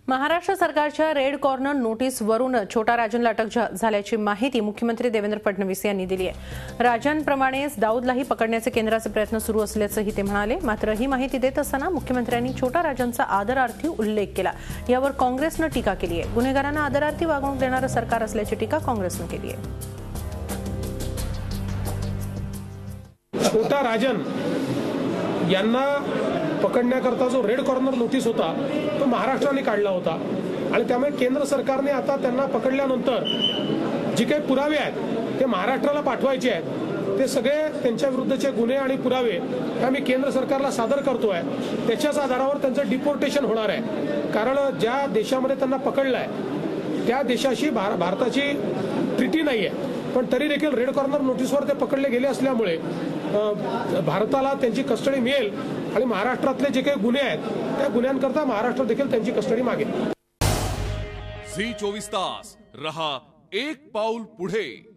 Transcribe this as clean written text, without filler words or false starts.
महाराष्ट्र सरकारच्या red corner नोटीसवरून छोटा राजनला अटक झाल्याची माहिती मुख्यमंत्री देवेंद्र फडणवीस यांनी दिली आहे। राजनप्रमाणेच दाऊदलाही पकडण्याचे केंद्राचे प्रयत्न सुरू असल्याचंही ते म्हणाले। मात्र ही माहिती देत असताना मुख्यमंत्र्यांनी छोटा राजनचा आदरार्थी उल्लेख केला। यावर काँग्रेसनं टीका केली आहे। गुन्हेगारांना आदरार्थी वागणूक देणारं सरकार असल्याची टीका काँग्रेसनं केली आहे। छोटा राजन यांना पकडण्याकरता जो रेड कॉर्नर नोटीस होता तो महाराष्ट्राने काढला होता आणि त्यामुळे केंद्र सरकारने आता त्यांना पकडल्यानंतर जे काही पुरावे आहेत ते महाराष्ट्राला पाठवायचे आहेत। ते सगळे त्यांच्या विरुद्धचे गुन्हे आणि पुरावे आम्ही केंद्र सरकारला सादर करतोय। त्याच्याच आधारावर त्यांचं डिपोर्टेशन होणार आहे। कारण ज्या देशामध्ये त्यांना पकडलंय त्या देशाशी भारताची ट्रिटी नाहीये, पण तरी देखील रेड कॉर्नर नोटीसवर ते पकडले गेले असल्यामुळे भारताला त्यांची कस्टडी मिळेल आणि महाराष्ट्रातले जे काही गुन्हे आहेत त्या गुन्ह्यांकरता महाराष्ट्र देखील त्यांची कस्टडी मागेल। झी 24 तास रहा एक पाऊल पुढे।